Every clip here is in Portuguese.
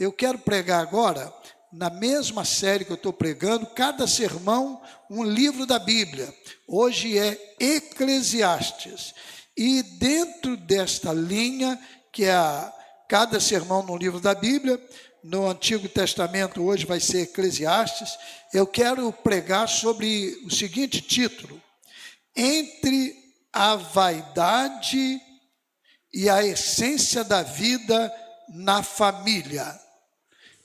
eu quero pregar agora, na mesma série que eu estou pregando, cada sermão, um livro da Bíblia. Hoje é Eclesiastes. E dentro desta linha, que é cada sermão num livro da Bíblia, no Antigo Testamento hoje vai ser Eclesiastes, eu quero pregar sobre o seguinte título: Entre a vaidade e a essência da vida na família.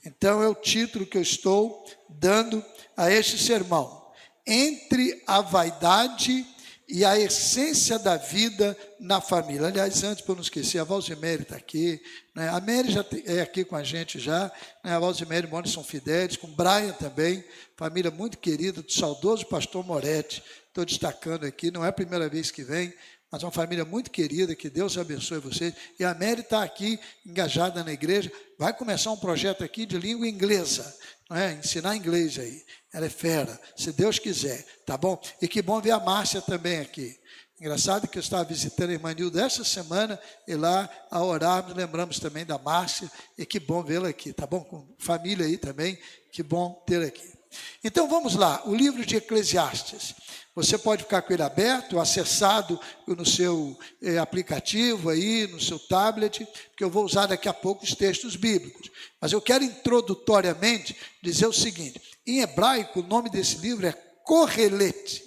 Então é o título que eu estou dando a este sermão: Entre a vaidade e a essência da vida na família. Aliás, antes, para não esquecer, a Valzimere está aqui, né? A Mary já é aqui com a gente já, né? A Valzimere e Mônica são fidéis, com o Brian também, família muito querida do saudoso pastor Moretti. Estou destacando aqui, não é a primeira vez que vem, mas uma família muito querida, que Deus abençoe vocês. E a Mary está aqui, engajada na igreja, vai começar um projeto aqui de língua inglesa, não é? Ensinar inglês aí. Ela é fera, se Deus quiser, tá bom? E que bom ver a Márcia também aqui. Engraçado que eu estava visitando a irmã Nilda essa semana, e lá, a orar, nos lembramos também da Márcia, e que bom vê-la aqui, tá bom? Com família aí também, que bom ter aqui. Então vamos lá, o livro de Eclesiastes. Você pode ficar com ele aberto, acessado no seu aplicativo aí, no seu tablet, porque eu vou usar daqui a pouco os textos bíblicos. Mas eu quero introdutoriamente dizer o seguinte: em hebraico, o nome desse livro é Correlete.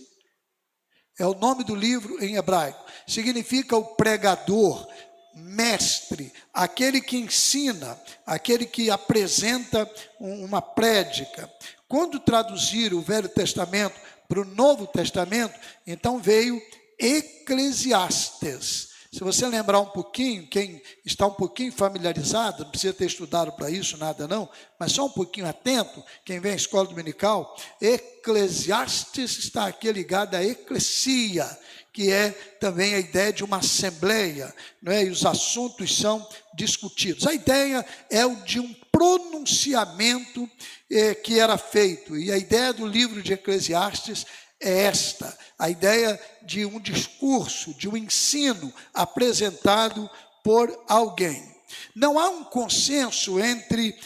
É o nome do livro em hebraico. Significa o pregador, mestre, aquele que ensina, aquele que apresenta uma prédica. Quando traduziram o Velho Testamento para o Novo Testamento, então veio Eclesiastes. Se você lembrar um pouquinho, quem está um pouquinho familiarizado, não precisa ter estudado para isso, nada não, mas só um pouquinho atento, quem vem à escola dominical, Eclesiastes está aqui ligado à eclesia, que é também a ideia de uma assembleia, não é? E os assuntos são discutidos. A ideia é o de um pronunciamento que era feito, e a ideia do livro de Eclesiastes é esta: a ideia de um discurso, de um ensino apresentado por alguém. Não há um consenso entre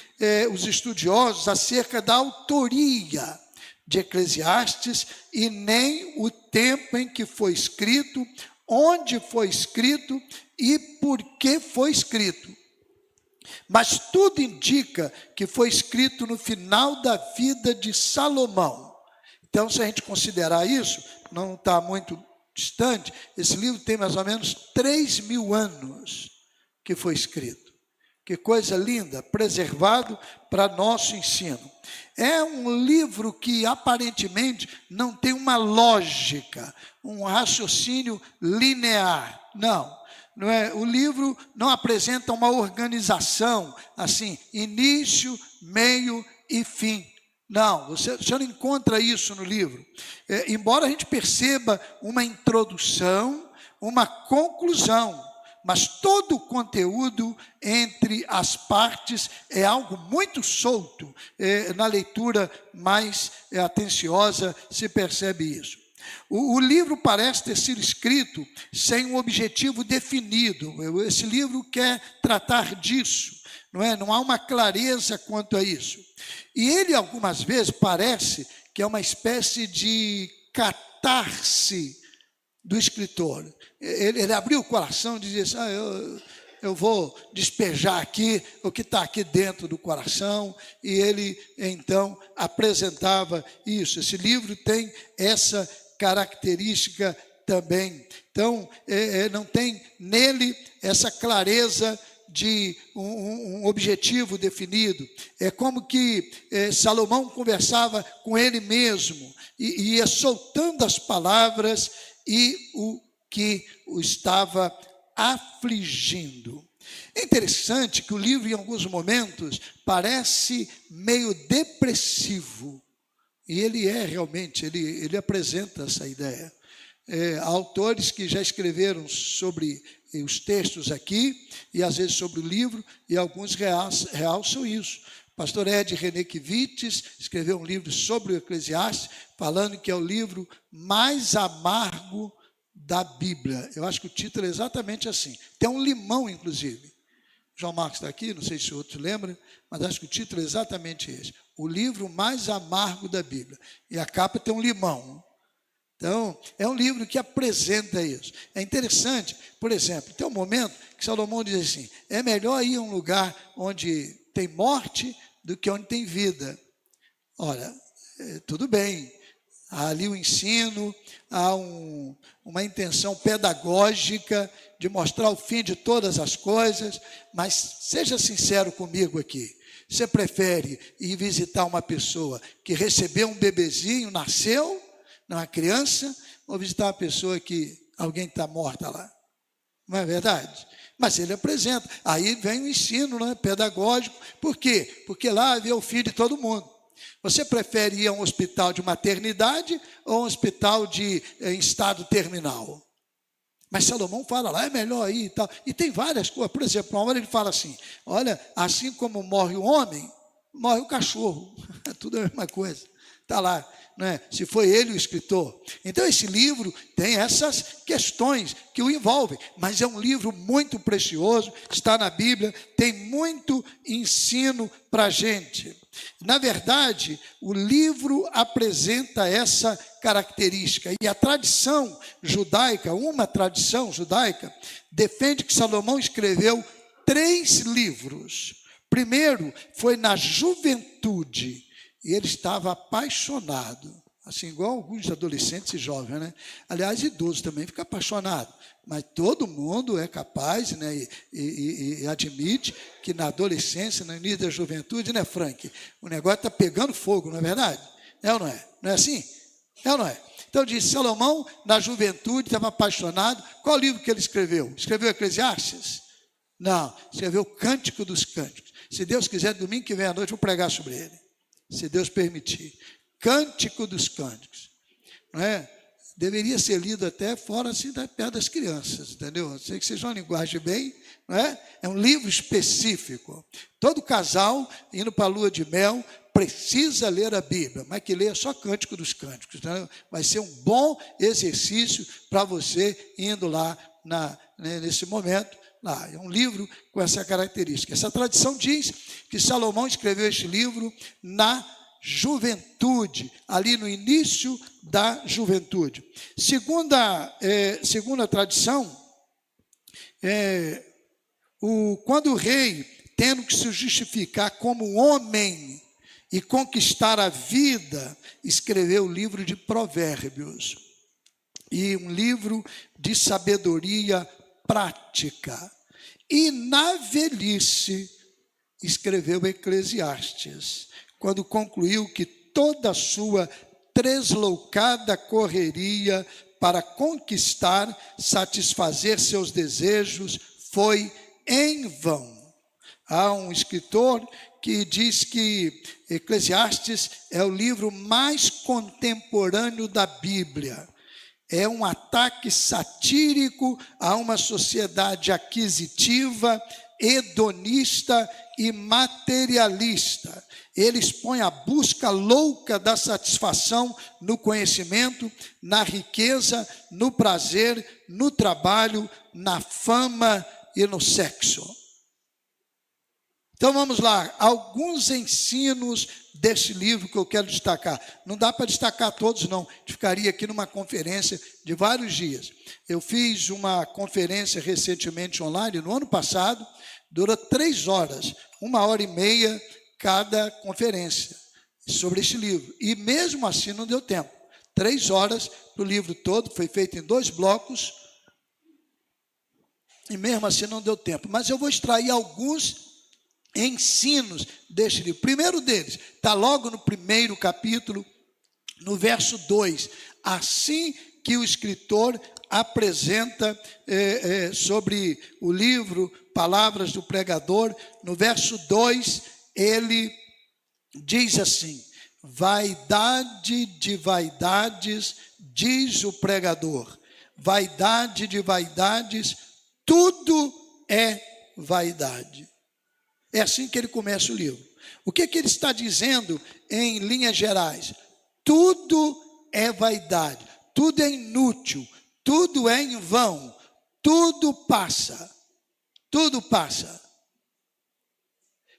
os estudiosos acerca da autoria de Eclesiastes e nem o tempo em que foi escrito, onde foi escrito e por que foi escrito. Mas tudo indica que foi escrito no final da vida de Salomão. Então, se a gente considerar isso, não está muito distante, esse livro tem mais ou menos 3.000 anos que foi escrito. Que coisa linda, preservado para nosso ensino. É um livro que aparentemente não tem uma lógica, um raciocínio linear. Não é? O livro não apresenta uma organização, assim, início, meio e fim. Não, você não encontra isso no livro. Embora a gente perceba uma introdução, uma conclusão, mas todo o conteúdo entre as partes é algo muito solto. Na leitura mais atenciosa se percebe isso. O livro parece ter sido escrito sem um objetivo definido. Esse livro quer tratar disso, não é? Não há uma clareza quanto a isso. E ele, algumas vezes, parece que é uma espécie de catarse do escritor. Ele abriu o coração e dizia assim: eu vou despejar aqui o que está aqui dentro do coração. E ele, então, apresentava isso. Esse livro tem essa característica também. Então, não tem nele essa clareza de um objetivo definido. É como que Salomão conversava com ele mesmo e ia soltando as palavras e o que o estava afligindo. É interessante que o livro, em alguns momentos, parece meio depressivo. E ele é realmente, ele apresenta essa ideia. Há autores que já escreveram sobre os textos aqui, e às vezes sobre o livro, e alguns realçam isso. O pastor Ed Renekiewicz escreveu um livro sobre o Eclesiastes, falando que é o livro mais amargo da Bíblia. Eu acho que o título é exatamente assim. Tem um limão, inclusive. João Marcos está aqui, não sei se outros lembram, mas acho que o título é exatamente esse. O livro mais amargo da Bíblia. E a capa tem um limão. Então, é um livro que apresenta isso. É interessante, por exemplo, tem um momento que Salomão diz assim, é melhor ir a um lugar onde tem morte do que onde tem vida. Olha, tudo bem, há ali o ensino, há uma intenção pedagógica de mostrar o fim de todas as coisas, mas seja sincero comigo aqui. Você prefere ir visitar uma pessoa que recebeu um bebezinho, nasceu, uma criança, ou visitar uma pessoa que alguém está morta lá? Não é verdade? Mas ele apresenta. Aí vem o ensino, né, pedagógico. Por quê? Porque lá vê o fim de todo mundo. Você prefere ir a um hospital de maternidade ou um hospital em estado terminal? Mas Salomão fala lá, é melhor ir e tal. E tem várias coisas. Por exemplo, uma hora ele fala assim, olha, assim como morre o homem, morre o cachorro. É tudo a mesma coisa. Está lá, não é? Se foi ele o escritor. Então esse livro tem essas questões que o envolvem, mas é um livro muito precioso, está na Bíblia, tem muito ensino para a gente. Na verdade, o livro apresenta essa característica, e a tradição judaica, uma tradição judaica, defende que Salomão escreveu 3 livros. Primeiro foi na juventude, e ele estava apaixonado, assim igual alguns adolescentes e jovens, né? Aliás, idosos também ficam apaixonados, mas todo mundo é capaz, né, e admite que na adolescência, no início da juventude, né, Frank? O negócio está pegando fogo, não é verdade? É ou não é? Não é assim? É ou não é? Então diz, Salomão, na juventude, estava apaixonado. Qual livro que ele escreveu? Escreveu Eclesiastes? Não, escreveu o Cântico dos Cânticos. Se Deus quiser, domingo que vem à noite, eu vou pregar sobre ele. Se Deus permitir. Cântico dos Cânticos. Não é? Deveria ser lido até fora assim, perto das crianças, entendeu? Sei que seja uma linguagem bem, não é? É um livro específico. Todo casal, indo para a lua de mel, precisa ler a Bíblia, mas que leia só Cântico dos Cânticos. Entendeu? Vai ser um bom exercício para você indo lá nesse momento. Lá, é um livro com essa característica. Essa tradição diz que Salomão escreveu este livro na juventude, ali no início da juventude. Segunda tradição, quando o rei, tendo que se justificar como homem e conquistar a vida, escreveu o livro de Provérbios e um livro de sabedoria prática. E na velhice escreveu Eclesiastes, quando concluiu que toda a sua tresloucada correria para conquistar, satisfazer seus desejos foi em vão. Há um escritor que diz que Eclesiastes é o livro mais contemporâneo da Bíblia. É um ataque satírico a uma sociedade aquisitiva, hedonista e materialista. Ele expõe a busca louca da satisfação no conhecimento, na riqueza, no prazer, no trabalho, na fama e no sexo. Então vamos lá, alguns ensinos deste livro que eu quero destacar. Não dá para destacar todos não, eu ficaria aqui numa conferência de vários dias. Eu fiz uma conferência recentemente online, no ano passado, dura 3 horas, 1h30 cada conferência sobre este livro. E mesmo assim não deu tempo. 3 horas para o livro todo, foi feito em 2 blocos, e mesmo assim não deu tempo. Mas eu vou extrair alguns ensinos deste livro. O primeiro deles está logo no primeiro capítulo, no verso 2. Assim que o escritor apresenta sobre o livro Palavras do Pregador, no verso 2, ele diz assim: vaidade de vaidades, diz o pregador, vaidade de vaidades, tudo é vaidade. É assim que ele começa o livro. O que ele está dizendo em linhas gerais? Tudo é vaidade, tudo é inútil, tudo é em vão, tudo passa, tudo passa.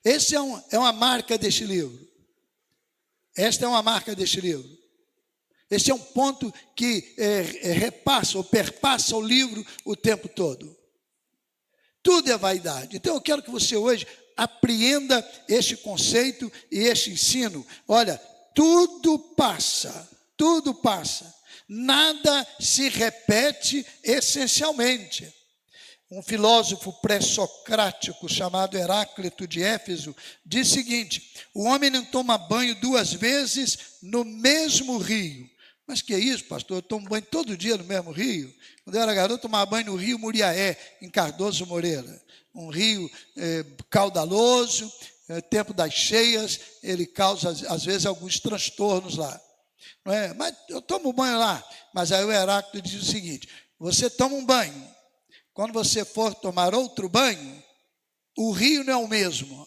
Esse é uma marca deste livro. Esta é uma marca deste livro. Esse é um ponto que repassa ou perpassa o livro o tempo todo. Tudo é vaidade. Então eu quero que você hoje apreenda este conceito e este ensino. Olha, tudo passa, tudo passa. Nada se repete essencialmente. Um filósofo pré-socrático chamado Heráclito de Éfeso diz o seguinte: o homem não toma banho 2 vezes no mesmo rio. Mas que é isso, pastor? Eu tomo banho todo dia no mesmo rio. Quando eu era garoto, eu tomava banho no rio Muriaé, em Cardoso Moreira. Um rio caudaloso, tempo das cheias, ele causa, às vezes, alguns transtornos lá. Não é? Mas eu tomo banho lá. Mas aí o Heráclito diz o seguinte: você toma um banho. Quando você for tomar outro banho, o rio não é o mesmo,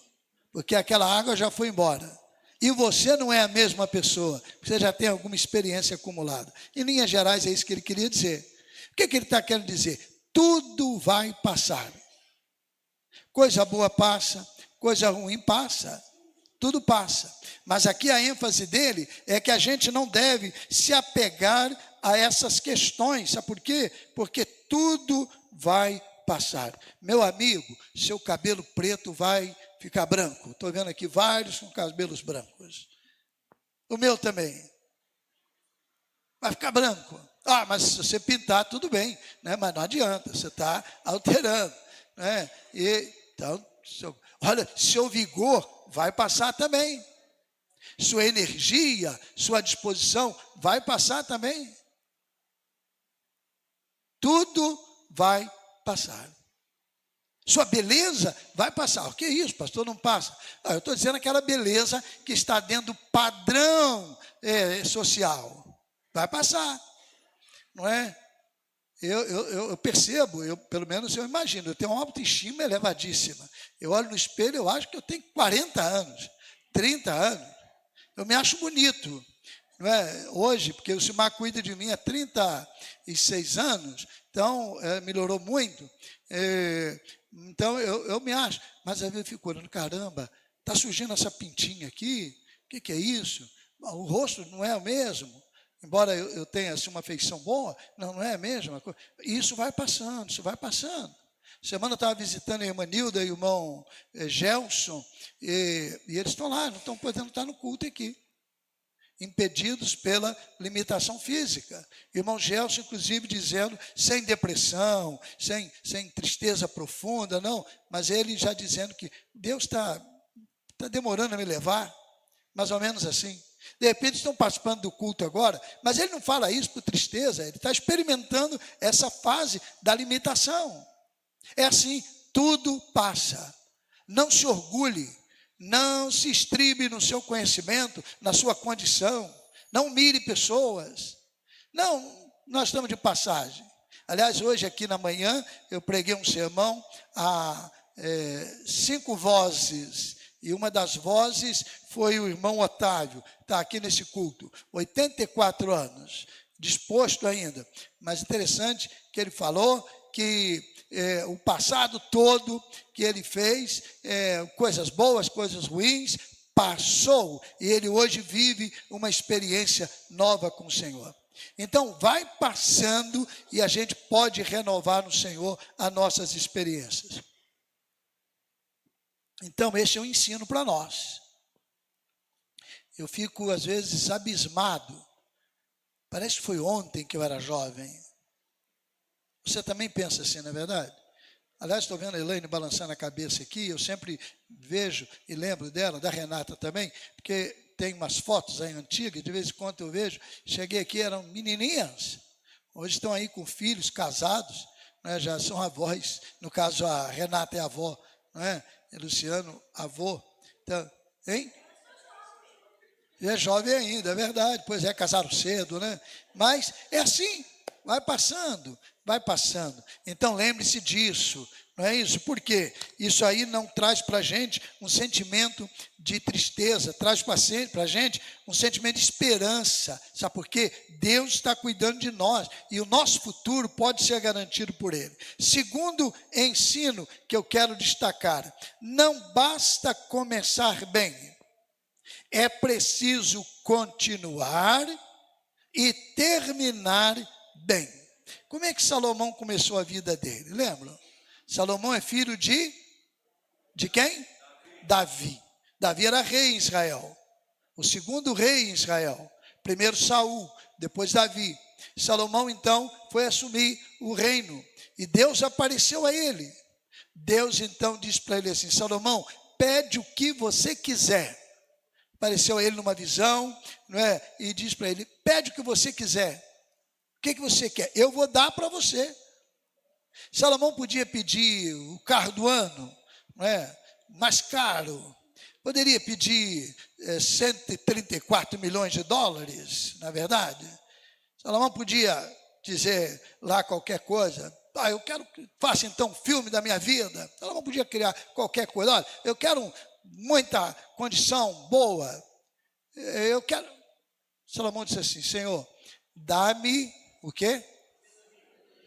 porque aquela água já foi embora. E você não é a mesma pessoa, você já tem alguma experiência acumulada. Em linhas gerais, é isso que ele queria dizer. O que ele está querendo dizer? Tudo vai passar. Coisa boa passa, coisa ruim passa, tudo passa. Mas aqui a ênfase dele é que a gente não deve se apegar a essas questões. Sabe por quê? Porque tudo vai passar. Meu amigo, seu cabelo preto vai ficar branco. Estou vendo aqui vários com cabelos brancos. O meu também. Vai ficar branco. Ah, mas se você pintar, tudo bem, né? Mas não adianta, você está alterando, né? Então, olha, seu vigor vai passar também. Sua energia, sua disposição vai passar também. Tudo vai passar. Sua beleza vai passar. O que é isso, pastor? Não passa. Eu estou dizendo aquela beleza que está dentro do padrão social. Vai passar. Não é? Eu percebo, pelo menos eu imagino, eu tenho uma autoestima elevadíssima. Eu olho no espelho, eu acho que eu tenho 40 anos, 30 anos. Eu me acho bonito. Não é? Hoje, porque o Silmar cuida de mim há 36 anos, então melhorou muito. Então eu me acho, mas às vezes eu fico olhando, caramba, está surgindo essa pintinha aqui, o que é isso? O rosto não é o mesmo, embora eu tenha assim, uma feição boa, não é a mesma coisa. Isso vai passando, isso vai passando. Semana eu estava visitando a irmã Nilda e o irmão Gelson, e eles estão lá, não estão podendo estar no culto aqui, impedidos pela limitação física. Irmão Gelson, inclusive, dizendo, sem depressão, sem tristeza profunda, não, mas ele já dizendo que Deus está demorando a me levar, mais ou menos assim. De repente estão participando do culto agora, mas ele não fala isso por tristeza, ele está experimentando essa fase da limitação. É assim, tudo passa. Não se orgulhe. Não se estribe no seu conhecimento, na sua condição. Não mire pessoas. Não, nós estamos de passagem. Aliás, hoje aqui na manhã, eu preguei um sermão a 5 vozes. E uma das vozes foi o irmão Otávio, está aqui nesse culto, 84 anos, disposto ainda. Mas interessante que ele falou que o passado todo que ele fez, coisas boas, coisas ruins, passou, e ele hoje vive uma experiência nova com o Senhor. Então, vai passando e a gente pode renovar no Senhor as nossas experiências. Então, esse é um ensino para nós. Eu fico, às vezes, abismado. Parece que foi ontem que eu era jovem. Você também pensa assim, não é verdade? Aliás, estou vendo a Elaine balançando a cabeça aqui, eu sempre vejo e lembro dela, da Renata também, porque tem umas fotos aí antigas, de vez em quando eu vejo, cheguei aqui, eram menininhas, hoje estão aí com filhos, casados, né, já são avós, no caso a Renata é avó, não é? E Luciano, avô, então, hein? E é jovem ainda, é verdade, pois casaram cedo, né? Mas é assim, vai passando. Então lembre-se disso, Não é isso? Por quê? Isso aí não traz para a gente um sentimento de tristeza, traz para a gente um sentimento de esperança. Sabe por quê? Deus está cuidando de nós e o nosso futuro pode ser garantido por Ele. Segundo ensino que eu quero destacar, não basta começar bem, é preciso continuar e terminar bem. Como é que Salomão começou a vida dele? Lembram? Salomão é filho de quem? Davi. Davi era rei em Israel. O segundo rei em Israel. Primeiro Saul, depois Davi. Salomão então foi assumir o reino. E Deus apareceu a ele. Deus então disse para ele assim: Salomão, pede o que você quiser. Apareceu a ele numa visão, não é? E diz para ele: pede o que você quiser. O que você quer? Eu vou dar para você. Salomão podia pedir o carro do ano, não é? Mais caro. Poderia pedir 134 milhões de dólares, na verdade. Salomão podia dizer lá qualquer coisa. Eu quero que faça então um filme da minha vida. Salomão podia criar qualquer coisa. Olha, eu quero muita condição boa. Eu quero. Salomão disse assim: Senhor, dá-me o quê?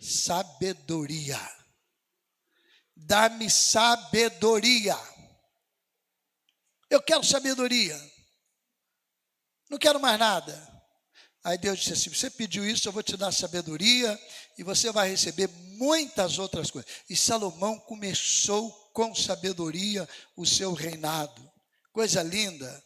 Sabedoria. Dá-me sabedoria. Eu quero sabedoria. Não quero mais nada. Aí Deus disse assim: você pediu isso, eu vou te dar sabedoria e você vai receber muitas outras coisas. E Salomão começou com sabedoria o seu reinado. Coisa linda.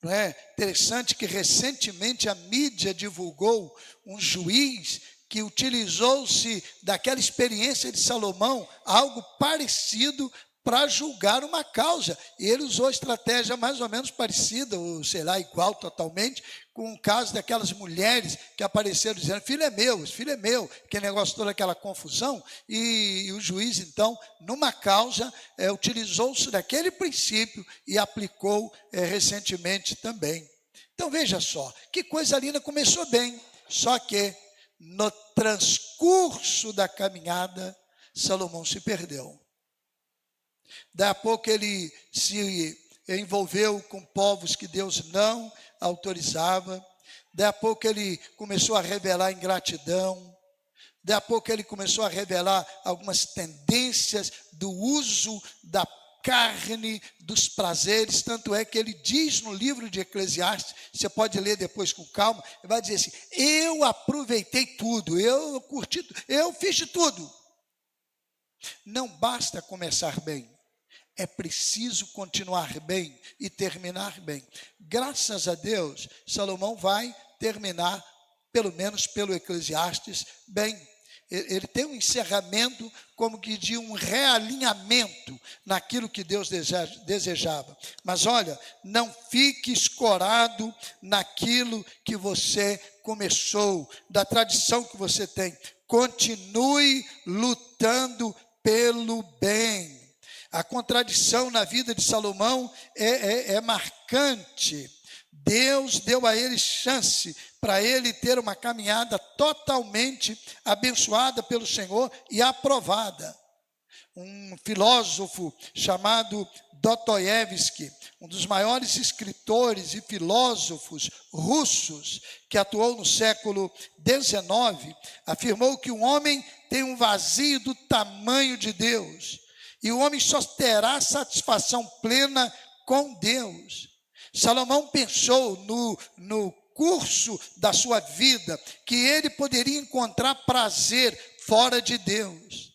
Não é interessante que recentemente a mídia divulgou um juiz que utilizou-se daquela experiência de Salomão, algo parecido, para julgar uma causa. E ele usou estratégia mais ou menos parecida, ou sei lá, igual totalmente, com o caso daquelas mulheres que apareceram dizendo: filho é meu, esse filho é meu, que negócio toda aquela confusão. E o juiz, então, numa causa, utilizou-se daquele princípio e aplicou recentemente também. Então veja só, que coisa linda, começou bem, só que no transcurso da caminhada, Salomão se perdeu. Daí a pouco ele se envolveu com povos que Deus não autorizava. Daí a pouco ele começou a revelar ingratidão. Daí a pouco ele começou a revelar algumas tendências do uso da carne, dos prazeres. Tanto é que ele diz no livro de Eclesiastes, você pode ler depois com calma, ele vai dizer assim: eu aproveitei tudo, eu curti tudo, eu fiz de tudo. Não basta começar bem, é preciso continuar bem e terminar bem. Graças a Deus, Salomão vai terminar, pelo menos pelo Eclesiastes, bem. Ele tem um encerramento como que de um realinhamento naquilo que Deus desejava. Mas olha, não fique escorado naquilo que você começou, da tradição que você tem. Continue lutando pelo bem. A contradição na vida de Salomão é marcante. Deus deu a ele chance para ele ter uma caminhada totalmente abençoada pelo Senhor e aprovada. Um filósofo chamado Dostoiévski, um dos maiores escritores e filósofos russos que atuou no século XIX, afirmou que o homem tem um vazio do tamanho de Deus e o homem só terá satisfação plena com Deus. Salomão pensou no curso da sua vida que ele poderia encontrar prazer fora de Deus.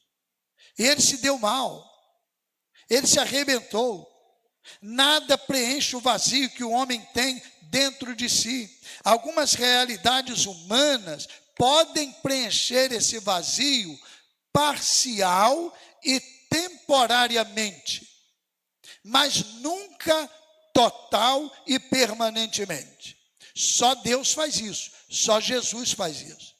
E ele se deu mal, ele se arrebentou. Nada preenche o vazio que o homem tem dentro de si. Algumas realidades humanas podem preencher esse vazio parcial e temporariamente, mas nunca total e permanentemente. Só Deus faz isso, só Jesus faz isso.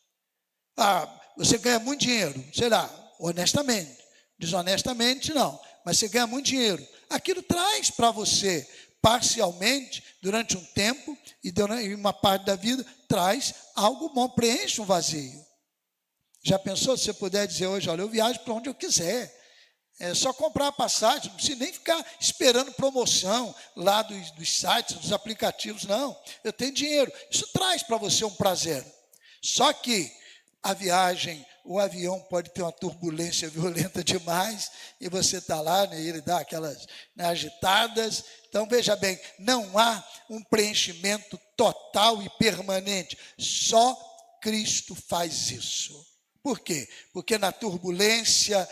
Você ganha muito dinheiro, sei lá, honestamente, desonestamente não, mas você ganha muito dinheiro. Aquilo traz para você, parcialmente, durante um tempo, e durante uma parte da vida, traz algo bom, preenche um vazio. Já pensou se você puder dizer hoje: olha, eu viajo para onde eu quiser, É só comprar a passagem, não precisa nem ficar esperando promoção lá dos sites, dos aplicativos, não. Eu tenho dinheiro. Isso traz para você um prazer. Só que a viagem, o avião pode ter uma turbulência violenta demais, e você está lá, né, e ele dá aquelas, né, agitadas. Então, veja bem, não há um preenchimento total e permanente. Só Cristo faz isso. Por quê? Porque na turbulência,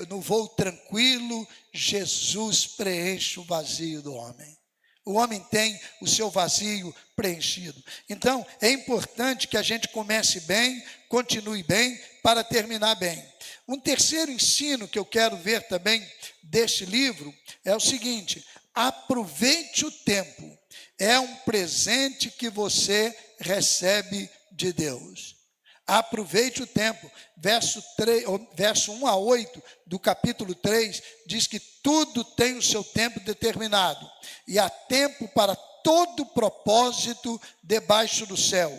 no voo tranquilo, Jesus preenche o vazio do homem. O homem tem o seu vazio preenchido. Então, é importante que a gente comece bem, continue bem, para terminar bem. Um terceiro ensino que eu quero ver também deste livro é o seguinte: aproveite o tempo. É um presente que você recebe de Deus. Aproveite o tempo. Verso 1 a 8 do capítulo 3 diz que tudo tem o seu tempo determinado, e há tempo para todo propósito debaixo do céu.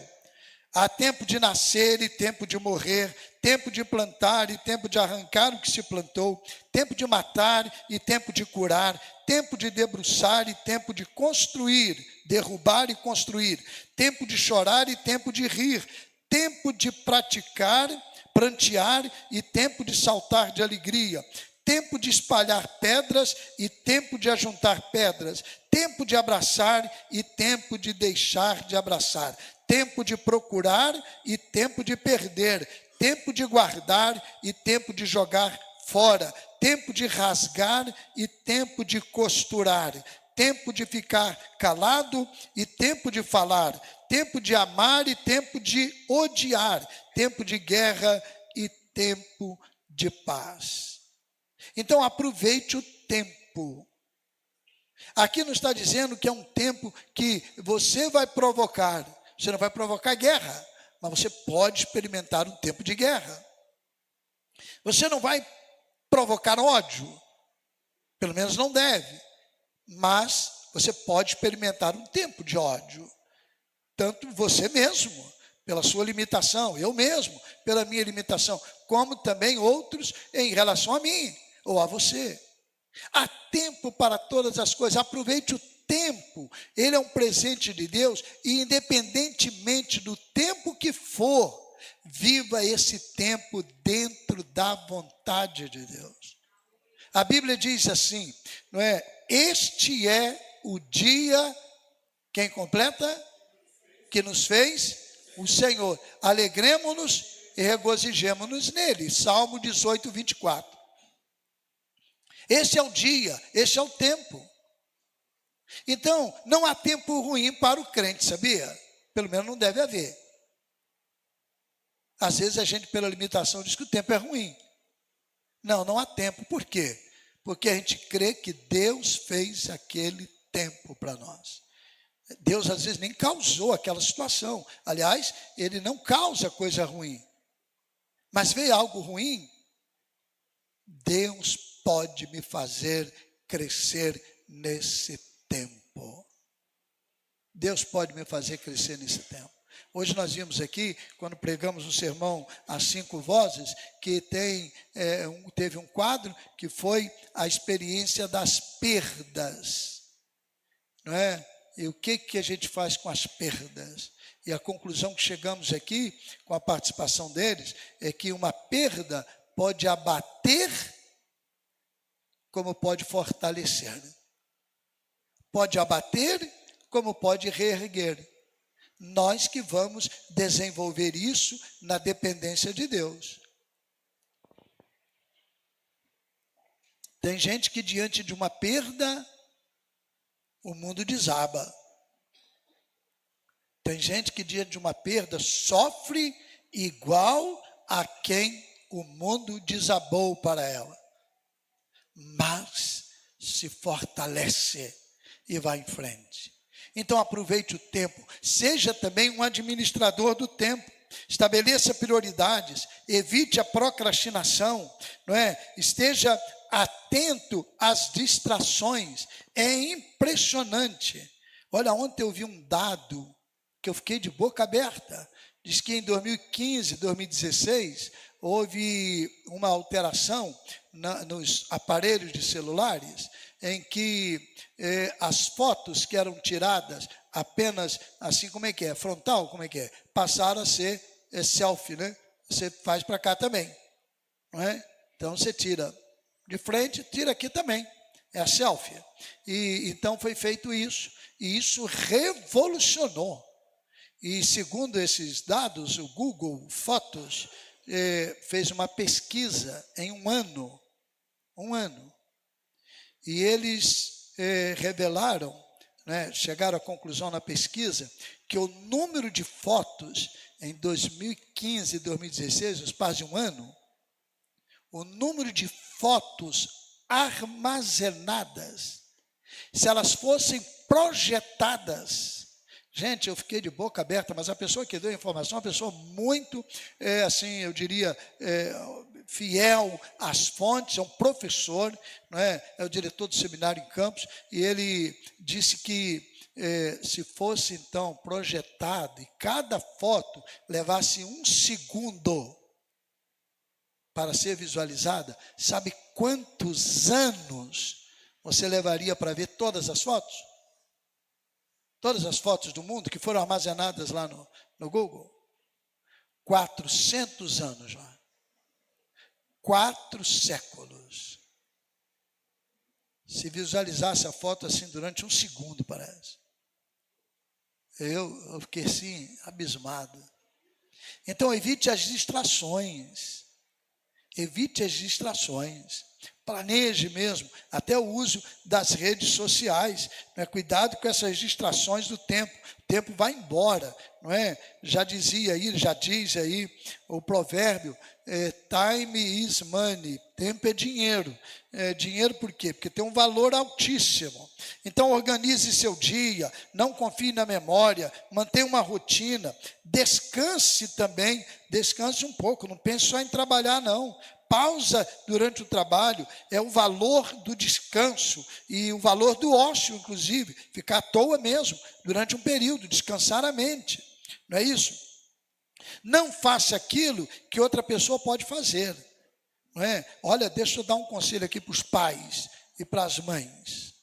Há tempo de nascer e tempo de morrer, tempo de plantar e tempo de arrancar o que se plantou, tempo de matar e tempo de curar, tempo de debruçar e tempo de construir, derrubar e construir, tempo de chorar e tempo de rir, tempo de prantear e tempo de saltar de alegria, tempo de espalhar pedras e tempo de ajuntar pedras, tempo de abraçar e tempo de deixar de abraçar, tempo de procurar e tempo de perder, tempo de guardar e tempo de jogar fora, tempo de rasgar e tempo de costurar, tempo de ficar calado e tempo de falar, tempo de amar e tempo de odiar, tempo de guerra e tempo de paz. Então, aproveite o tempo. Aqui não está dizendo que é um tempo que você vai provocar. Você não vai provocar guerra, mas você pode experimentar um tempo de guerra. Você não vai provocar ódio, pelo menos não deve, mas você pode experimentar um tempo de ódio. Tanto você mesmo, pela sua limitação, eu mesmo, pela minha limitação, como também outros em relação a mim ou a você. Há tempo para todas as coisas. Aproveite o tempo. Ele é um presente de Deus, e independentemente do tempo que for, viva esse tempo dentro da vontade de Deus. A Bíblia diz assim, não é? Este é o dia, quem completa? Que nos fez o Senhor. Alegremo-nos e regozijemo-nos nele. Salmo 18, 24. Esse é o dia, esse é o tempo. Então, não há tempo ruim para o crente, sabia? Pelo menos não deve haver. Às vezes a gente, pela limitação, diz que o tempo é ruim. Não há tempo. Por quê? Porque a gente crê que Deus fez aquele tempo para nós. Deus às vezes nem causou aquela situação. Aliás, Ele não causa coisa ruim. Mas veio algo ruim, Deus pode me fazer crescer nesse tempo. Deus pode me fazer crescer nesse tempo. Hoje nós vimos aqui, quando pregamos um sermão às 5 vozes, que teve um quadro que foi a experiência das perdas. Não é? E o que a gente faz com as perdas? E a conclusão que chegamos aqui, com a participação deles, é que uma perda pode abater, como pode fortalecer. Pode abater, como pode reerguer. Nós que vamos desenvolver isso na dependência de Deus. Tem gente que diante de uma perda, o mundo desaba. Tem gente que diante de uma perda sofre igual a quem o mundo desabou para ela. Mas se fortalece e vai em frente. Então aproveite o tempo, seja também um administrador do tempo, estabeleça prioridades, evite a procrastinação, não é? Esteja atento às distrações. É impressionante. Olha, ontem eu vi um dado que eu fiquei de boca aberta. Diz que em 2015, 2016, houve uma alteração nos aparelhos de celulares, em que as fotos que eram tiradas apenas assim, como é que é? Frontal, como é que é? Passaram a ser selfie, né? Você faz para cá também, não é? Então você tira de frente, tira aqui também, é a selfie. E então foi feito isso, e isso revolucionou. E segundo esses dados, o Google Fotos fez uma pesquisa em um ano, e eles revelaram, né, chegaram à conclusão na pesquisa, que o número de fotos em 2015 e 2016, no espaço de um ano, o número de fotos armazenadas, se elas fossem projetadas, gente, eu fiquei de boca aberta, mas a pessoa que deu a informação é uma pessoa muito, assim, eu diria, fiel às fontes, é um professor, não é? É o diretor do seminário em Campos, e ele disse que se fosse então projetado e cada foto levasse 1 segundo para ser visualizada, sabe quantos anos você levaria para ver todas as fotos? Todas as fotos do mundo que foram armazenadas lá no Google? 400 anos já. 4 séculos. Se visualizasse a foto assim durante 1 segundo, parece. Eu fiquei assim, abismado. Então, evite as distrações. Evite as distrações. Planeje mesmo, até o uso das redes sociais. Né? Cuidado com essas distrações do tempo. O tempo vai embora, não é? Já diz aí o provérbio, time is money, tempo é dinheiro. Dinheiro por quê? Porque tem um valor altíssimo. Então organize seu dia, não confie na memória, mantenha uma rotina, descanse também, descanse um pouco, não pense só em trabalhar não. Pausa durante o trabalho é o valor do descanso e o valor do ócio, inclusive, ficar à toa mesmo, durante um período, descansar a mente, não é isso? Não faça aquilo que outra pessoa pode fazer, não é? Olha, deixa eu dar um conselho aqui para os pais e para as mães.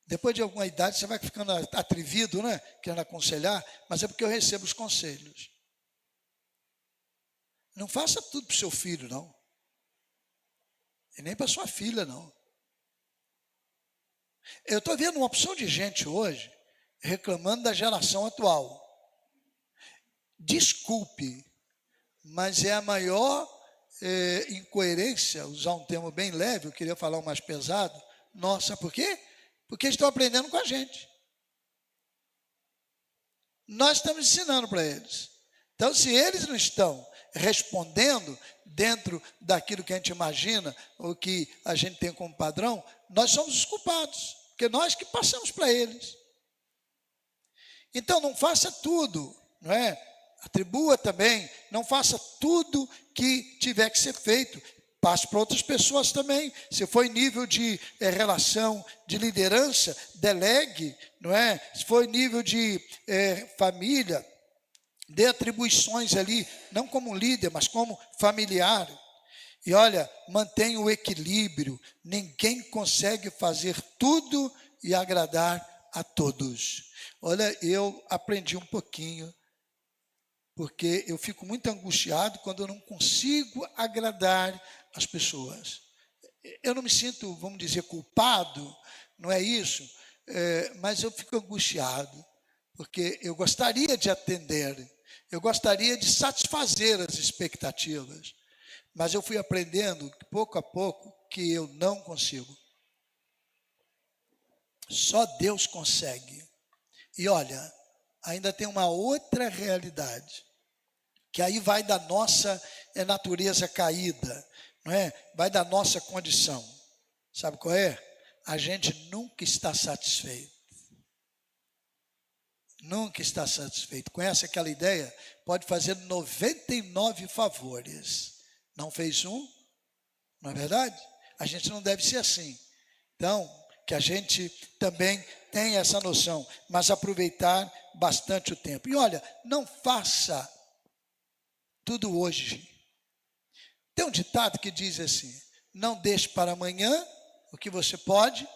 Depois de alguma idade você vai ficando atrevido, né? Querendo aconselhar, mas é porque eu recebo os conselhos. Não faça tudo para o seu filho, não. E nem para sua filha, não. Eu estou vendo uma opção de gente hoje reclamando da geração atual. Desculpe, mas é a maior incoerência, usar um termo bem leve, eu queria falar um mais pesado. Nossa, por quê? Porque eles estão aprendendo com a gente. Nós estamos ensinando para eles. Então, se eles não estão respondendo dentro daquilo que a gente imagina, ou que a gente tem como padrão, nós somos os culpados, porque nós que passamos para eles. Então, não faça tudo, não é? Atribua também, não faça tudo que tiver que ser feito. Passe para outras pessoas também. Se for em nível de relação, de liderança, delegue, não é? Se for em nível de família, dê atribuições ali, não como líder, mas como familiar. E olha, mantenha o equilíbrio. Ninguém consegue fazer tudo e agradar a todos. Olha, eu aprendi um pouquinho, porque eu fico muito angustiado quando eu não consigo agradar as pessoas. Eu não me sinto, vamos dizer, culpado, não é isso, mas eu fico angustiado, porque eu gostaria de atender, eu gostaria de satisfazer as expectativas, mas eu fui aprendendo, pouco a pouco, que eu não consigo. Só Deus consegue. E olha, ainda tem uma outra realidade, que aí vai da nossa natureza caída, não é? Vai da nossa condição. Sabe qual é? A gente nunca está satisfeito. Nunca está satisfeito. Conhece aquela ideia? Pode fazer 99 favores. Não fez um? Não é verdade? A gente não deve ser assim. Então, que a gente também tenha essa noção, mas aproveitar bastante o tempo. E olha, não faça tudo hoje. Tem um ditado que diz assim: não deixe para amanhã o que você pode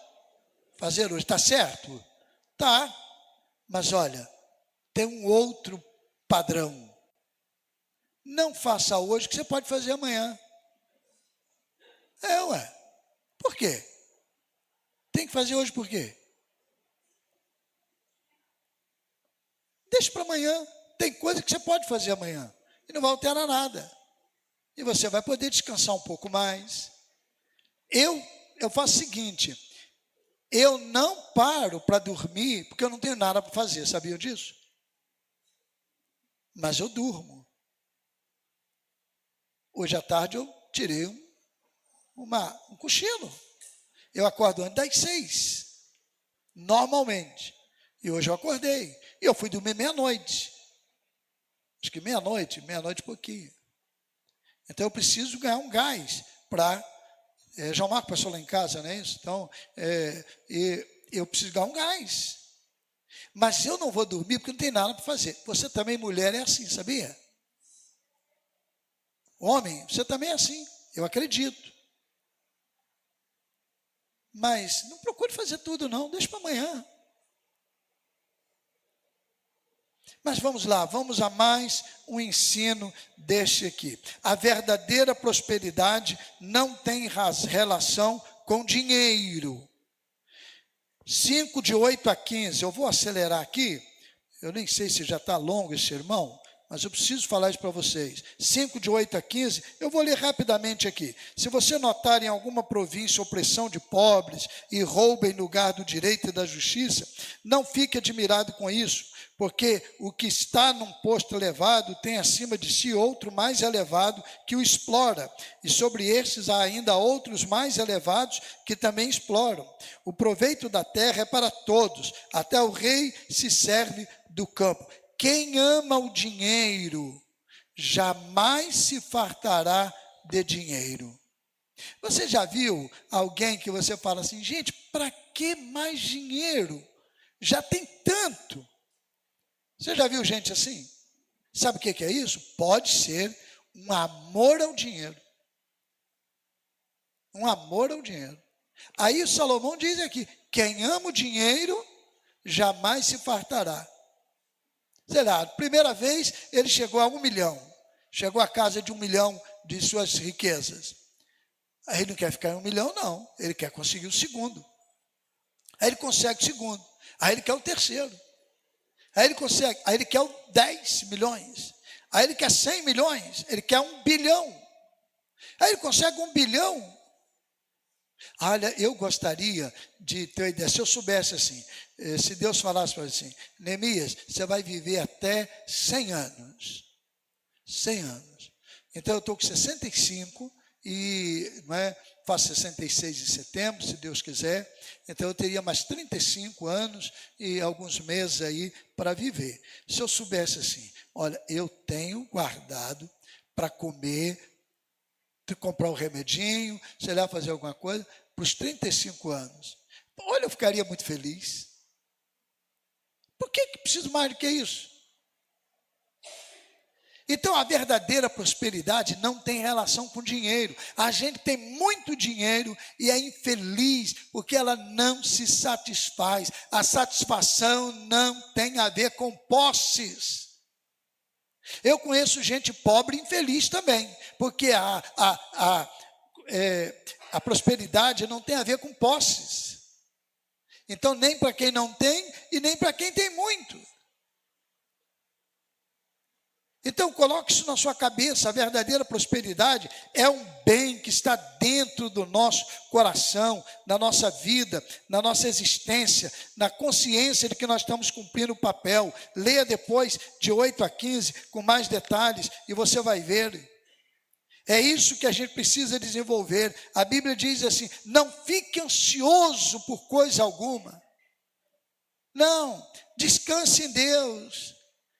fazer hoje. Está certo? Tá. Mas olha, tem um outro padrão. Não faça hoje o que você pode fazer amanhã. Ué. Por quê? Tem que fazer hoje por quê? Deixa para amanhã. Tem coisa que você pode fazer amanhã e não vai alterar nada. E você vai poder descansar um pouco mais. Eu faço o seguinte: eu não paro para dormir porque eu não tenho nada para fazer. Sabiam disso? Mas eu durmo. Hoje à tarde eu tirei um cochilo. Eu acordo antes das 6, normalmente. E hoje eu acordei. E eu fui dormir meia-noite. Acho que meia-noite e pouquinho. Então eu preciso ganhar um gás para... João Marco passou lá em casa, não é isso? Então, eu preciso ganhar um gás. Mas eu não vou dormir porque não tem nada para fazer. Você também, mulher, é assim, sabia? Homem, você também é assim. Eu acredito. Mas não procure fazer tudo, não. Deixa para amanhã. Mas vamos lá, vamos a mais um ensino deste aqui. A verdadeira prosperidade não tem relação com dinheiro. 5, de 8 a 15, eu vou acelerar aqui. Eu nem sei se já está longo esse sermão, mas eu preciso falar isso para vocês. 5, de 8 a 15, eu vou ler rapidamente aqui. Se você notar em alguma província opressão de pobres e roubo em lugar do direito e da justiça, não fique admirado com isso, porque o que está num posto elevado tem acima de si outro mais elevado que o explora, e sobre estes há ainda outros mais elevados que também exploram. O proveito da terra é para todos, até o rei se serve do campo. Quem ama o dinheiro jamais se fartará de dinheiro. Você já viu alguém que você fala assim: gente, para que mais dinheiro? Já tem tanto. Você já viu gente assim? Sabe o que é isso? Pode ser um amor ao dinheiro. Um amor ao dinheiro. Aí Salomão diz aqui: quem ama o dinheiro jamais se fartará. Sei lá, primeira vez ele chegou a 1 milhão. Chegou à casa de 1 milhão de suas riquezas. Aí ele não quer ficar em 1 milhão, não. Ele quer conseguir o segundo. Aí ele consegue o segundo. Aí ele quer o terceiro. Aí ele consegue. Aí ele quer 10 milhões. Aí ele quer 100 milhões. Ele quer 1 bilhão. Aí ele consegue 1 bilhão. Olha, eu gostaria de ter uma ideia. Se eu soubesse assim, se Deus falasse para assim: Neemias, você vai viver até 100 anos. 100 anos. Então eu estou com 65 e faço 66 em setembro, se Deus quiser. Então eu teria mais 35 anos e alguns meses aí para viver. Se eu soubesse assim: olha, eu tenho guardado para comer, comprar um remedinho, sei lá, fazer alguma coisa, para os 35 anos. Olha, eu ficaria muito feliz. Por que preciso mais do que isso? Então, a verdadeira prosperidade não tem relação com dinheiro. A gente tem muito dinheiro e é infeliz porque ela não se satisfaz. A satisfação não tem a ver com posses. Eu conheço gente pobre e infeliz também, porque a prosperidade não tem a ver com posses. Então, nem para quem não tem e nem para quem tem muito. Então, coloque isso na sua cabeça: a verdadeira prosperidade é um bem que está dentro do nosso coração, na nossa vida, na nossa existência, na consciência de que nós estamos cumprindo o papel. Leia depois de 8 a 15 com mais detalhes e você vai ver. É isso que a gente precisa desenvolver. A Bíblia diz assim: não fique ansioso por coisa alguma. Não, descanse em Deus.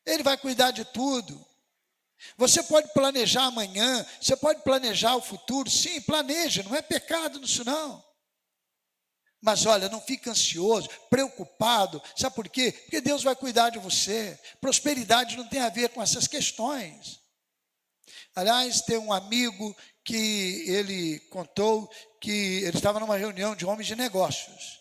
Ele vai cuidar de tudo. Você pode planejar amanhã, você pode planejar o futuro. Sim, planeje, não é pecado nisso não. Mas olha, não fique ansioso, preocupado. Sabe por quê? Porque Deus vai cuidar de você. Prosperidade não tem a ver com essas questões. Aliás, tem um amigo que ele contou que ele estava numa reunião de homens de negócios.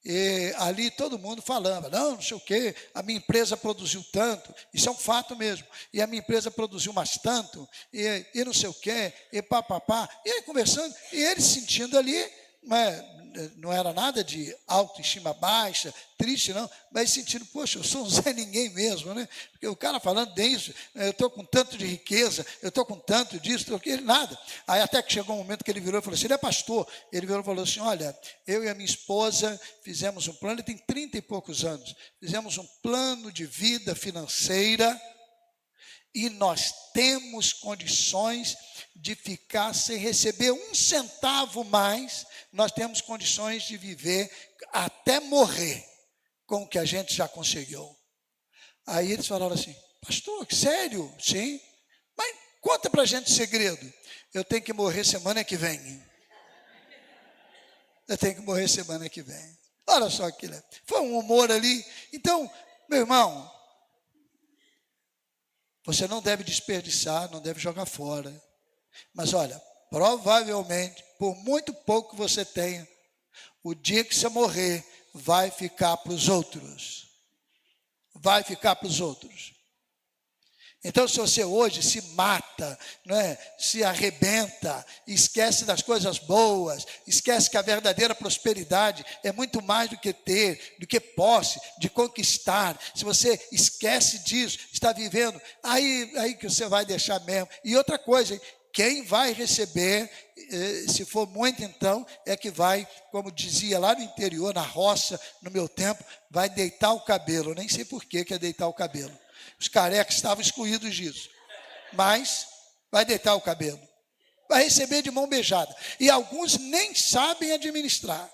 E ali todo mundo falando, não sei o quê, a minha empresa produziu tanto, isso é um fato mesmo, e a minha empresa produziu mais tanto, e não sei o quê, e papapá, e aí conversando, e ele sentindo ali, não era nada de autoestima baixa, triste não, mas sentindo, poxa, eu sou um Zé Ninguém mesmo, né? Porque o cara falando disso, eu estou com tanto de riqueza, eu estou com tanto disso, ele nada. Aí até que chegou um momento que ele virou e falou assim, ele é pastor, ele virou e falou assim, olha, eu e a minha esposa fizemos um plano, ele tem 30 e poucos anos, fizemos um plano de vida financeira, e nós temos condições de ficar sem receber um centavo mais, nós temos condições de viver até morrer com o que a gente já conseguiu. Aí eles falaram assim, pastor, sério? Sim, mas conta para a gente o segredo. Eu tenho que morrer semana que vem. Eu tenho que morrer semana que vem. Olha só aquilo. Foi um humor ali. Então, meu irmão, você não deve desperdiçar, não deve jogar fora. Mas olha, provavelmente, por muito pouco que você tenha, o dia que você morrer, vai ficar para os outros. Vai ficar para os outros. Então, se você hoje se mata, não é? Se arrebenta, esquece das coisas boas, esquece que a verdadeira prosperidade é muito mais do que ter, do que posse, de conquistar. Se você esquece disso, está vivendo, aí que você vai deixar mesmo. E outra coisa, hein? Quem vai receber, se for muito então, é que vai, como dizia lá no interior, na roça, no meu tempo, vai deitar o cabelo. Eu nem sei por que é deitar o cabelo. Os carecas estavam excluídos disso. Mas vai deitar o cabelo. Vai receber de mão beijada. E alguns nem sabem administrar.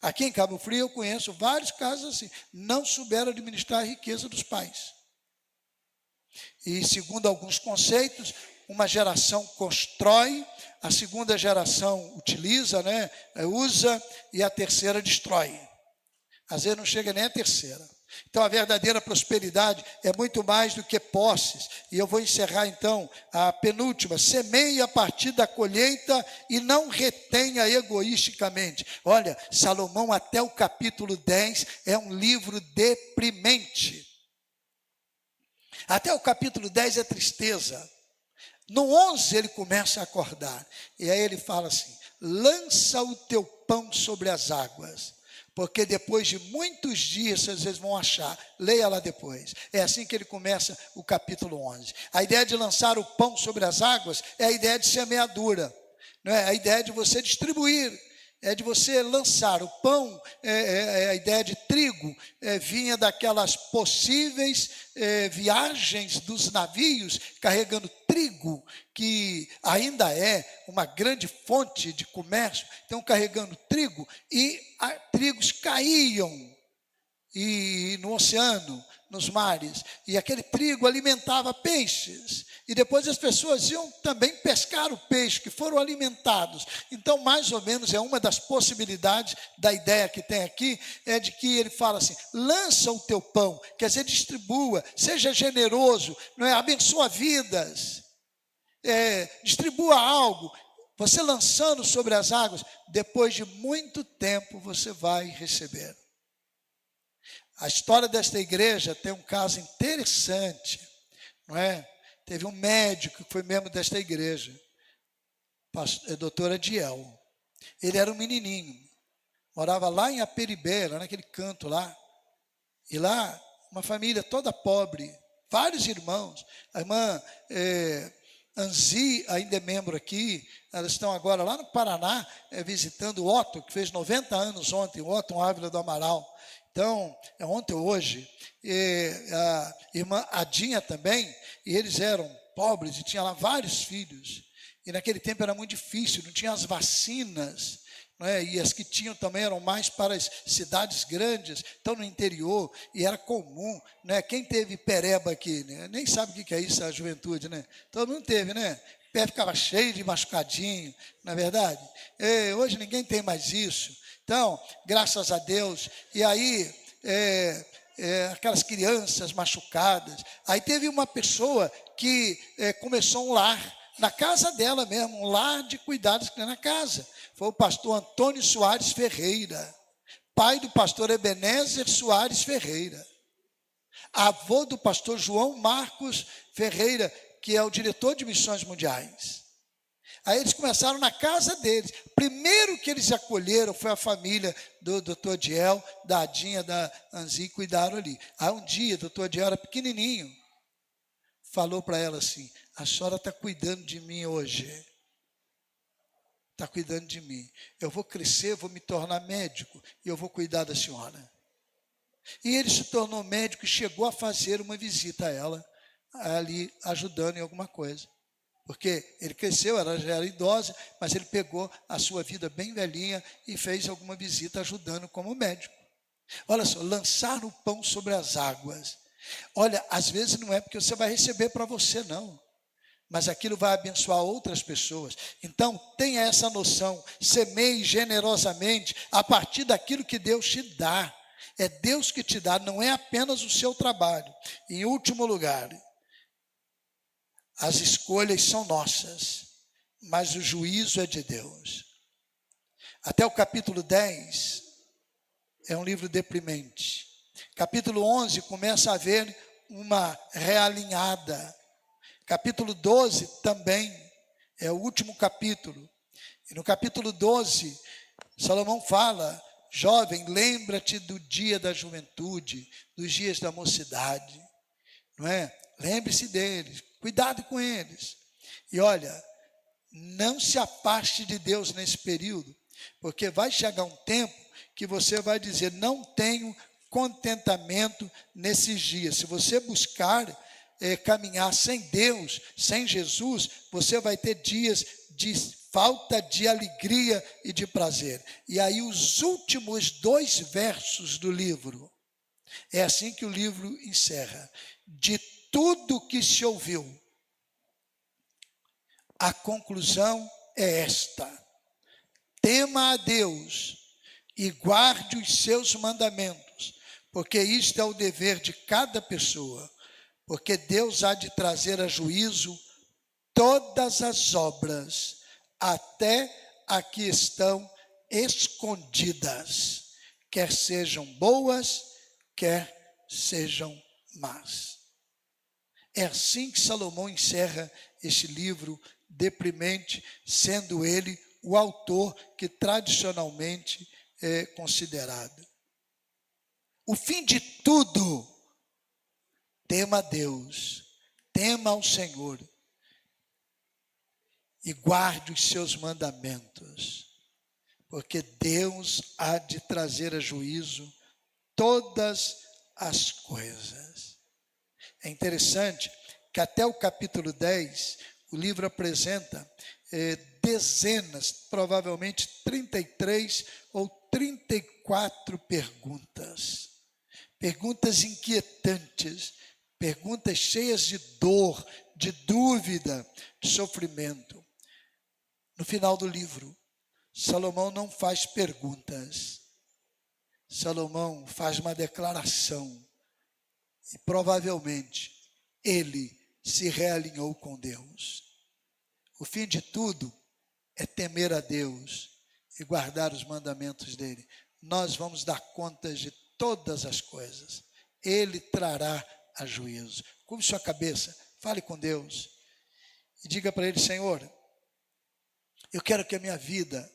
Aqui em Cabo Frio eu conheço vários casos assim. Não souberam administrar a riqueza dos pais. E segundo alguns conceitos, uma geração constrói, a segunda geração utiliza, né, usa, e a terceira destrói. Às vezes não chega nem a terceira. Então a verdadeira prosperidade é muito mais do que posses. E eu vou encerrar então a penúltima. Semeie a partir da colheita e não retenha egoisticamente. Olha, Salomão até o capítulo 10 é um livro deprimente. Até o capítulo 10 é tristeza. No 11 ele começa a acordar. E aí ele fala assim, lança o teu pão sobre as águas. Porque depois de muitos dias, vocês vezes vão achar. Leia lá depois. É assim que ele começa o capítulo 11. A ideia de lançar o pão sobre as águas é a ideia de semeadura. Não é? A ideia de você distribuir. É de você lançar. O pão, a ideia de trigo, vinha daquelas possíveis viagens dos navios carregando trigo, que ainda é uma grande fonte de comércio. Então, carregando trigo, e trigos caíam no oceano, nos mares, e aquele trigo alimentava peixes, e depois as pessoas iam também pescar o peixe, que foram alimentados. Então, mais ou menos, é uma das possibilidades da ideia que tem aqui, é de que ele fala assim, lança o teu pão, quer dizer, distribua, seja generoso, não é? Abençoa vidas, distribua algo. Você lançando sobre as águas, depois de muito tempo, você vai receber. A história desta igreja tem um caso interessante, não é? Teve um médico que foi membro desta igreja, doutor Adiel. Ele era um menininho, morava lá em Aperibeira, naquele canto lá. E lá, uma família toda pobre, vários irmãos. A irmã Anzi ainda é membro aqui, elas estão agora lá no Paraná, visitando o Otto, que fez 90 anos ontem, o Otto Ávila do Amaral. Então, é ontem ou hoje, a irmã Adinha também, e eles eram pobres e tinham lá vários filhos. E naquele tempo era muito difícil, não tinha as vacinas, não é? E as que tinham também eram mais para as cidades grandes, então no interior, e era comum, né? Quem teve pereba aqui, né? Nem sabe o que é isso, a juventude, né? Todo mundo teve, né? O pé ficava cheio de machucadinho, não é verdade? Hoje ninguém tem mais isso. Então, graças a Deus, e aí aquelas crianças machucadas. Aí teve uma pessoa que começou um lar, na casa dela mesmo, um lar de cuidados na casa. Foi o pastor Antônio Soares Ferreira, pai do pastor Ebenezer Soares Ferreira, avô do pastor João Marcos Ferreira, que é o diretor de missões mundiais. Aí eles começaram na casa deles. Primeiro que eles acolheram foi a família do doutor Diel, da Adinha, da Anzi, cuidaram ali. Aí um dia, o doutor Diel era pequenininho, falou para ela assim: a senhora está cuidando de mim hoje. Está cuidando de mim. Eu vou crescer, vou me tornar médico e eu vou cuidar da senhora. E ele se tornou médico e chegou a fazer uma visita a ela, ali ajudando em alguma coisa. Porque ele cresceu, ela já era idosa, mas ele pegou a sua vida bem velhinha e fez alguma visita ajudando como médico. Olha só, lançar o pão sobre as águas. Olha, às vezes não é porque você vai receber para você, não. Mas aquilo vai abençoar outras pessoas. Então, tenha essa noção, semeie generosamente a partir daquilo que Deus te dá. É Deus que te dá, não é apenas o seu trabalho. Em último lugar, as escolhas são nossas, mas o juízo é de Deus. Até o capítulo 10 é um livro deprimente. Capítulo 11 começa a haver uma realinhada. Capítulo 12 também é o último capítulo. E no capítulo 12, Salomão fala: jovem, lembra-te do dia da juventude, dos dias da mocidade, não é? Lembre-se deles, cuidado com eles. E olha, não se afaste de Deus nesse período, porque vai chegar um tempo que você vai dizer: não tenho contentamento nesses dias. Se você buscar caminhar sem Deus, sem Jesus, você vai ter dias de falta de alegria e de prazer. E aí os últimos 2 versos do livro, é assim que o livro encerra: de tudo que se ouviu, a conclusão é esta: tema a Deus e guarde os seus mandamentos, porque isto é o dever de cada pessoa, porque Deus há de trazer a juízo todas as obras, até a que estão escondidas, quer sejam boas, quer sejam más. É assim que Salomão encerra este livro deprimente, sendo ele o autor que tradicionalmente é considerado. O fim de tudo: tema a Deus, tema ao Senhor e guarde os seus mandamentos, porque Deus há de trazer a juízo todas as coisas. É interessante que até o capítulo 10, o livro apresenta dezenas, provavelmente 33 ou 34 perguntas. Perguntas inquietantes, perguntas cheias de dor, de dúvida, de sofrimento. No final do livro, Salomão não faz perguntas. Salomão faz uma declaração. E provavelmente ele se realinhou com Deus. O fim de tudo é temer a Deus e guardar os mandamentos dele. Nós vamos dar contas de todas as coisas. Ele trará a juízo. Curve sua cabeça, fale com Deus e diga para ele: Senhor, eu quero que a minha vida,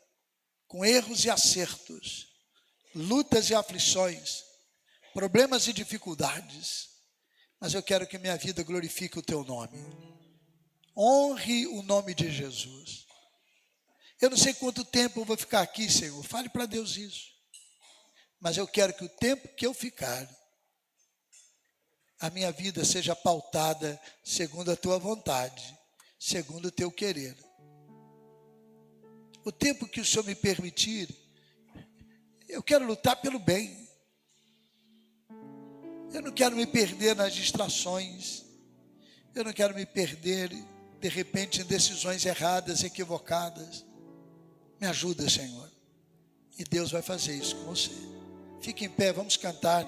com erros e acertos, lutas e aflições, problemas e dificuldades, mas eu quero que minha vida glorifique o teu nome. Honre o nome de Jesus. Eu não sei quanto tempo eu vou ficar aqui, Senhor. Fale para Deus isso. Mas eu quero que o tempo que eu ficar, a minha vida seja pautada segundo a tua vontade, segundo o teu querer. O tempo que o Senhor me permitir, eu quero lutar pelo bem. Eu não quero me perder nas distrações. Eu não quero me perder, de repente, em decisões erradas, equivocadas. Me ajuda, Senhor. E Deus vai fazer isso com você. Fique em pé, vamos cantar.